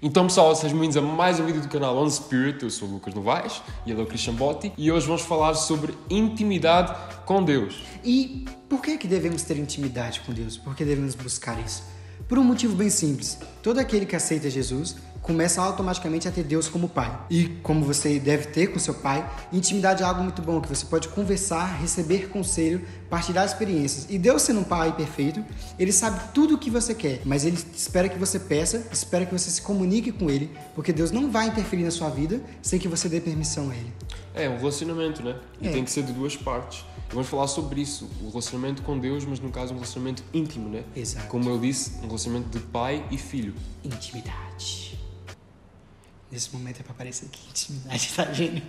Então pessoal, sejam bem-vindos a mais um vídeo do canal On Spirit. Eu sou o Lucas Novaes e ele é o Christian Botti e hoje vamos falar sobre intimidade com Deus. E por que devemos ter intimidade com Deus? Por que devemos buscar isso? Por um motivo bem simples. Todo aquele que aceita Jesus começa automaticamente a ter Deus como pai. E como você deve ter com seu pai, intimidade é algo muito bom, que você pode conversar, receber conselho, partilhar experiências. E Deus, sendo um pai perfeito, ele sabe tudo o que você quer, mas ele espera que você peça, espera que você se comunique com ele, porque Deus não vai interferir na sua vida sem que você dê permissão a ele. É um relacionamento, né? E tem que ser de duas partes. E vamos falar sobre isso, o relacionamento com Deus, mas no caso um relacionamento íntimo, né? Exato. Como eu disse, um relacionamento de pai e filho. Intimidade. Nesse momento é pra aparecer aqui, intimidade, tá, gênio?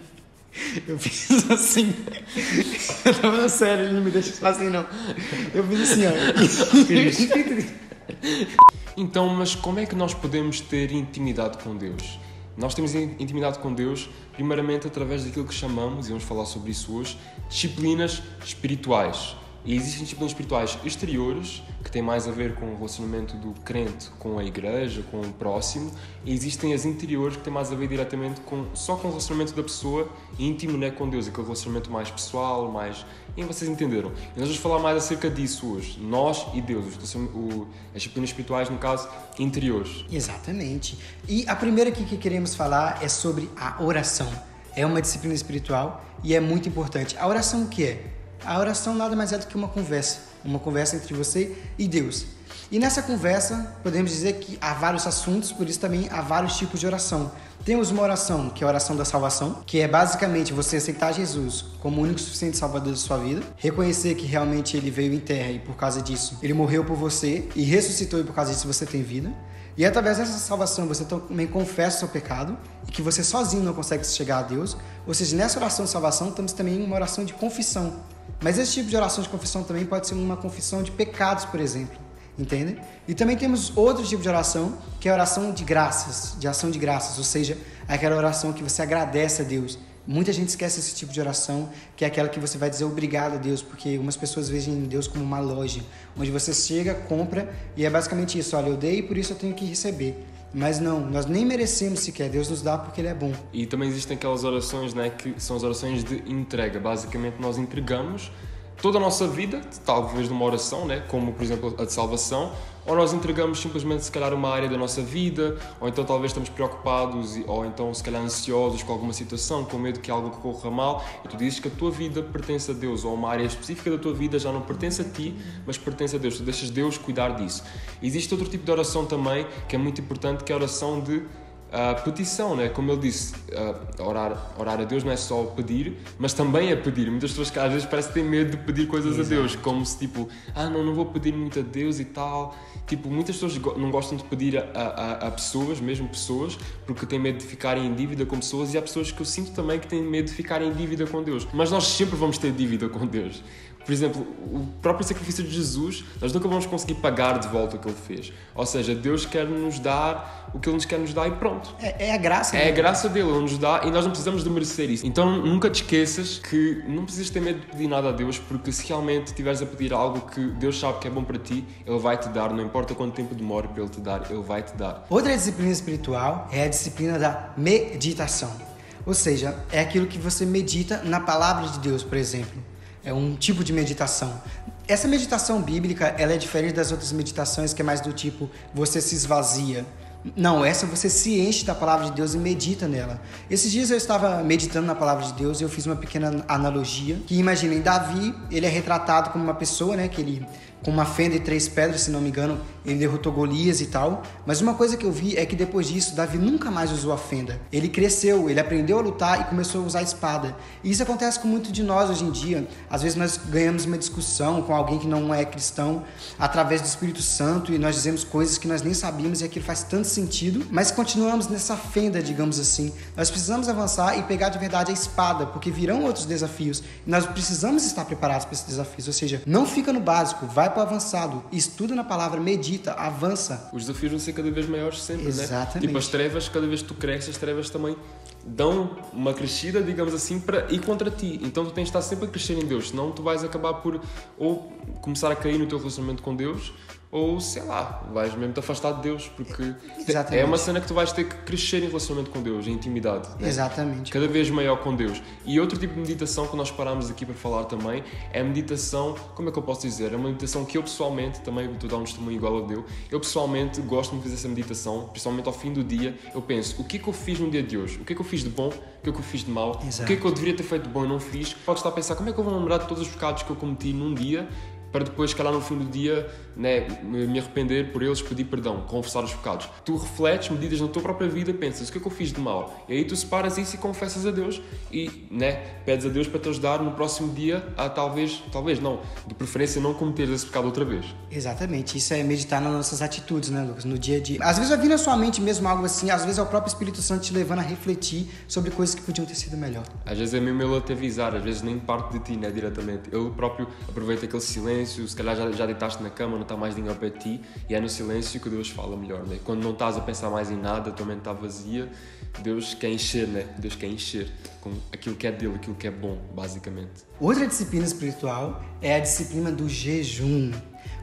Eu fiz assim. Eu tava falando sério, ele não me deixa falar assim, não. Eu fiz assim, ó. Então, mas como é que nós podemos ter intimidade com Deus? Nós temos intimidade com Deus, primeiramente através daquilo que chamamos, e vamos falar sobre isso hoje, disciplinas espirituais. E existem disciplinas espirituais exteriores, que têm mais a ver com o relacionamento do crente com a igreja, com o próximo, e existem as interiores, que têm mais a ver diretamente só com o relacionamento da pessoa íntimo, né, com Deus, aquele relacionamento mais pessoal, mais... E vocês entenderam. E nós vamos falar mais acerca disso hoje, nós e Deus, as disciplinas espirituais, no caso, interiores. Exatamente. E a primeira aqui que queremos falar é sobre a oração. É uma disciplina espiritual e é muito importante. A oração o que é? A oração nada mais é do que uma conversa entre você e Deus. E nessa conversa, podemos dizer que há vários assuntos, por isso também há vários tipos de oração. Temos uma oração, que é a oração da salvação, que é basicamente você aceitar Jesus como o único e suficiente salvador da sua vida, reconhecer que realmente ele veio em terra e por causa disso ele morreu por você e ressuscitou e por causa disso você tem vida. E através dessa salvação você também confessa o seu pecado e que você sozinho não consegue chegar a Deus. Ou seja, nessa oração de salvação temos também uma oração de confissão. Mas esse tipo de oração de confissão também pode ser uma confissão de pecados, por exemplo. Entende? E também temos outro tipo de oração, que é a oração de graças, de ação de graças. Ou seja, aquela oração que você agradece a Deus. Muita gente esquece esse tipo de oração, que é aquela que você vai dizer obrigado a Deus, porque algumas pessoas veem Deus como uma loja, onde você chega, compra, e é basicamente isso. Olha, eu dei, por isso eu tenho que receber. Mas não, nós nem merecemos sequer, Deus nos dá porque Ele é bom. E também existem aquelas orações, né, que são as orações de entrega. Basicamente nós entregamos toda a nossa vida, talvez numa oração, né, como por exemplo a de salvação, ou nós entregamos simplesmente se calhar uma área da nossa vida, ou então talvez estamos preocupados, ou então se calhar ansiosos com alguma situação, com medo que algo corra mal, e tu dizes que a tua vida pertence a Deus, ou uma área específica da tua vida já não pertence a ti, mas pertence a Deus, tu deixas Deus cuidar disso. Existe outro tipo de oração também, que é muito importante, que é a oração de petição, né? Como ele disse, orar a Deus não é só pedir, mas também é pedir. Muitas pessoas que às vezes parece que têm medo de pedir coisas a Deus, como se tipo, não vou pedir muito a Deus e tal. Tipo, muitas pessoas não gostam de pedir a pessoas, mesmo pessoas, porque têm medo de ficarem em dívida com pessoas, e há pessoas que eu sinto também que têm medo de ficarem em dívida com Deus. Mas nós sempre vamos ter dívida com Deus. Por exemplo, o próprio sacrifício de Jesus, nós nunca vamos conseguir pagar de volta o que Ele fez. Ou seja, Deus quer nos dar o que Ele nos quer nos dar e pronto. É a graça dele. É a graça dele, Ele nos dá e nós não precisamos de merecer isso. Então nunca te esqueças que não precisas ter medo de pedir nada a Deus, porque se realmente estiveres a pedir algo que Deus sabe que é bom para ti, Ele vai te dar, não importa quanto tempo demore para Ele te dar, Ele vai te dar. Outra disciplina espiritual é a disciplina da meditação. Ou seja, é aquilo que você medita na palavra de Deus, por exemplo. É um tipo de meditação. Essa meditação bíblica, ela é diferente das outras meditações, que é mais do tipo, você se esvazia. Não, essa você se enche da palavra de Deus e medita nela. Esses dias eu estava meditando na palavra de Deus e eu fiz uma pequena analogia. Que imaginem, Davi, ele é retratado como uma pessoa, né, que ele... com uma fenda e 3 pedras, se não me engano, ele derrotou Golias e tal. Mas uma coisa que eu vi é que depois disso, Davi nunca mais usou a fenda. Ele cresceu, ele aprendeu a lutar e começou a usar a espada. E isso acontece com muito de nós hoje em dia. Às vezes nós ganhamos uma discussão com alguém que não é cristão através do Espírito Santo e nós dizemos coisas que nós nem sabíamos e aquilo faz tanto sentido, mas continuamos nessa fenda, digamos assim. Nós precisamos avançar e pegar de verdade a espada, porque virão outros desafios e nós precisamos estar preparados para esses desafios. Ou seja, não fica no básico, vai para o avançado, estuda na palavra, medita, avança. Os desafios vão ser cada vez maiores sempre, exatamente, né? Tipo, as trevas, cada vez que tu cresces, as trevas também dão uma crescida, digamos assim, para ir contra ti. Então tu tens de estar sempre a crescer em Deus, senão tu vais acabar por ou começar a cair no teu relacionamento com Deus, ou, sei lá, vais mesmo te afastar de Deus, porque Exatamente. é uma cena que tu vais ter que crescer em relacionamento com Deus, em intimidade. Né? Exatamente. Cada vez maior com Deus. E outro tipo de meditação que nós parámos aqui para falar também é a meditação, como é que eu posso dizer? É uma meditação que eu pessoalmente, também estou a dar um testemunho igual ao Deu, eu pessoalmente gosto de fazer essa meditação, principalmente ao fim do dia, eu penso, o que é que eu fiz no dia de hoje? O que é que eu fiz de bom? O que é que eu fiz de mal? Exato. O que é que eu deveria ter feito de bom e não fiz? Podes estar a pensar, como é que eu vou lembrar de todos os pecados que eu cometi num dia, para depois, calhar no fim do dia, né, me arrepender por eles, pedir perdão, confessar os pecados. Tu refletes, meditas na tua própria vida, pensas, o que é que eu fiz de mal? E aí tu separas isso e confessas a Deus e, né, pedes a Deus para te ajudar no próximo dia a talvez não, de preferência não cometeres esse pecado outra vez. Exatamente, isso é meditar nas nossas atitudes, né, Lucas? No dia a dia. Às vezes vai vir na sua mente mesmo algo assim, às vezes é o próprio Espírito Santo te levando a refletir sobre coisas que podiam ter sido melhor. Às vezes é mesmo ele a te avisar, às vezes nem parte de ti, né, diretamente. Ele próprio aproveita aquele silêncio, se calhar já deitaste na cama, não está mais ninguém ao pé de ti, e é no silêncio que Deus fala melhor, né? Quando não estás a pensar mais em nada, a tua mente está vazia, Deus quer encher, né? Deus quer encher com aquilo que é dele, aquilo que é bom, basicamente. Outra disciplina espiritual é a disciplina do jejum.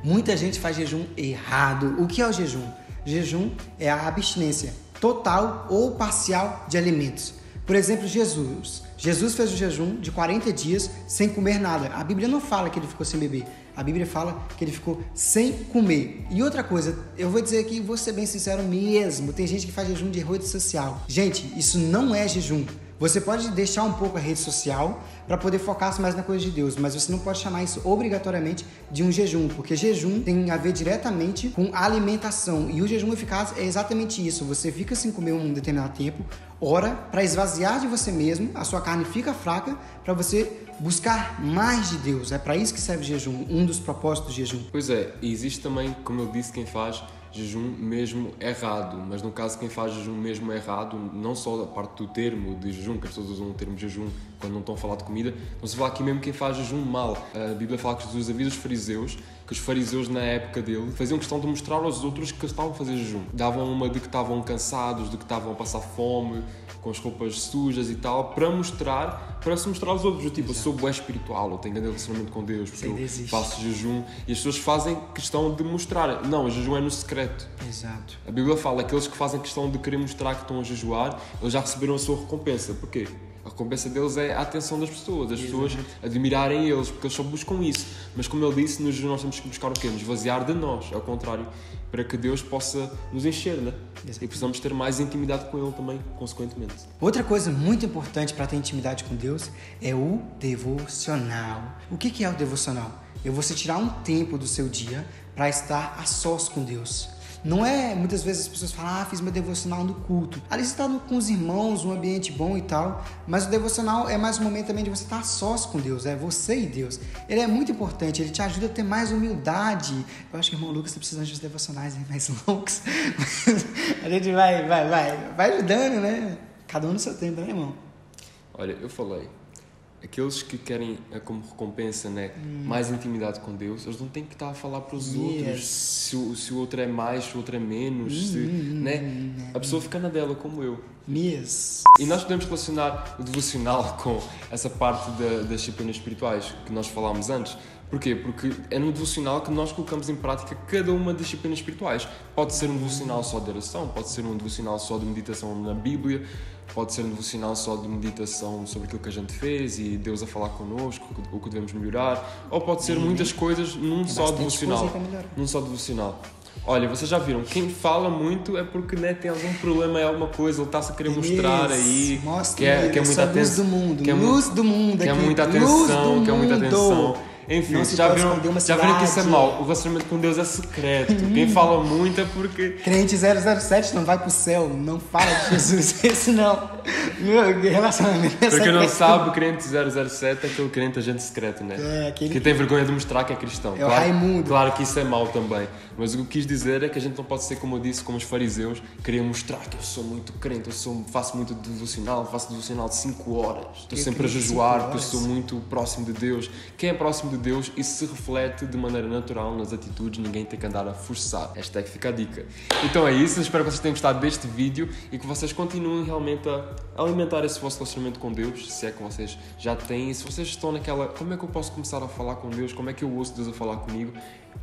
Muita gente faz jejum errado. O que é o jejum? Jejum é a abstinência total ou parcial de alimentos. Por exemplo, Jesus fez o jejum de 40 dias sem comer nada. A Bíblia não fala que ele ficou sem beber. A Bíblia fala que ele ficou sem comer. E outra coisa, eu vou dizer aqui, vou ser bem sincero mesmo, tem gente que faz jejum de rede social. Gente, isso não é jejum. Você pode deixar um pouco a rede social para poder focar mais na coisa de Deus, mas você não pode chamar isso obrigatoriamente de um jejum, porque jejum tem a ver diretamente com alimentação. E o jejum eficaz é exatamente isso. Você fica sem comer um determinado tempo, ora para esvaziar de você mesmo, a sua carne fica fraca para você buscar mais de Deus. É para isso que serve o jejum, um dos propósitos do jejum. Pois é, e existe também, como eu disse, quem faz jejum mesmo errado, mas no caso quem faz jejum mesmo errado, não só a parte do termo de jejum, que as pessoas usam o termo jejum quando não estão a falar de comida, não se fala aqui mesmo quem faz jejum mal. A Bíblia fala que Jesus avisa os fariseus, que os fariseus na época dele faziam questão de mostrar aos outros que estavam a fazer jejum. Davam uma de que estavam cansados, de que estavam a passar fome, com as roupas sujas e tal, para se mostrar aos outros, tipo, eu sou bué espiritual, eu tenho grande relacionamento com Deus, porque eu faço jejum, e as pessoas fazem questão de mostrar, não, o jejum é no secreto. Exato. A Bíblia fala, aqueles que fazem questão de querer mostrar que estão a jejuar, eles já receberam a sua recompensa. Porquê? A recompensa deles é a atenção das pessoas, as pessoas admirarem eles, porque eles só buscam isso. Mas como ele disse, no jejum nós temos que buscar o quê? Nos esvaziar de nós, ao contrário, para que Deus possa nos encher, né? E precisamos ter mais intimidade com Ele também, consequentemente. Outra coisa muito importante para ter intimidade com Deus é o devocional. O que é o devocional? É você tirar um tempo do seu dia para estar a sós com Deus. Não é, muitas vezes as pessoas falam, fiz meu devocional no culto. Ali você está com os irmãos, um ambiente bom e tal, mas o devocional é mais um momento também de você estar a sós com Deus, é você e Deus. Ele é muito importante, ele te ajuda a ter mais humildade. Eu acho que o irmão Lucas está precisando de uns devocionais mais longos. A gente vai ajudando, né? Cada um no seu tempo, né, irmão? Olha, eu falei, aqueles que querem como recompensa, né, mais intimidade com Deus, eles não têm que estar a falar para os outros se o outro é mais, se o outro é menos, né? A pessoa fica na dela, como eu. E nós podemos relacionar o devocional com essa parte das disciplinas espirituais que nós falámos antes. Porquê? Porque é no devocional que nós colocamos em prática cada uma das disciplinas espirituais. Pode ser um devocional só de oração, pode ser um devocional só de meditação na Bíblia, pode ser um devocional só de meditação sobre aquilo que a gente fez e Deus a falar connosco, o que devemos melhorar, ou pode ser muitas coisas num só devocional. Olha, vocês já viram, quem fala muito é porque, né, tem algum problema em alguma coisa, ele está-se a querer mostrar aí, quer muita atenção, luz do mundo, quer muita atenção, quer muita atenção. Enfim, já viram que isso é mau. O relacionamento com Deus é secreto. Quem fala muito é porque... Crente 007 não vai pro céu. Não fala de Jesus. Esse não. Meu relacionamento é secreto. Para quem não sabe, o crente 007 é aquele crente agente secreto, né? É, aquele que tem vergonha de mostrar que é cristão. É o Raimundo. Claro que isso é mau também. Mas o que eu quis dizer é que a gente não pode ser, como eu disse, como os fariseus, queriam mostrar que eu sou muito crente, faço muito devocional, faço devocional de 5 horas. Estou sempre a jejuar, porque eu sou muito próximo de Deus. Quem é próximo de Deus e se reflete de maneira natural nas atitudes, ninguém tem que andar a forçar. Esta é que fica a dica. Então é isso, espero que vocês tenham gostado deste vídeo e que vocês continuem realmente a alimentar esse vosso relacionamento com Deus, se é que vocês já têm, e se vocês estão naquela, como é que eu posso começar a falar com Deus, como é que eu ouço Deus a falar comigo?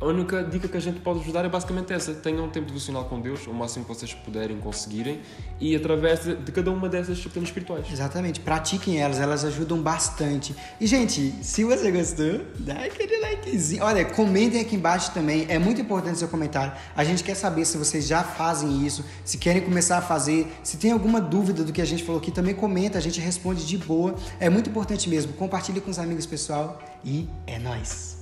A única dica que a gente pode vos dar é basicamente essa: tenham um tempo devocional com Deus, o máximo que vocês puderem, conseguirem, e através de cada uma dessas disciplinas espirituais. Exatamente, pratiquem elas ajudam bastante. E gente, se você gostou, dá aquele likezinho. Olha, comentem aqui embaixo também, é muito importante o seu comentário. A gente quer saber se vocês já fazem isso, se querem começar a fazer, se tem alguma dúvida do que a gente falou aqui, também comenta, a gente responde de boa. É muito importante mesmo, compartilhe com os amigos, pessoal, e é nóis!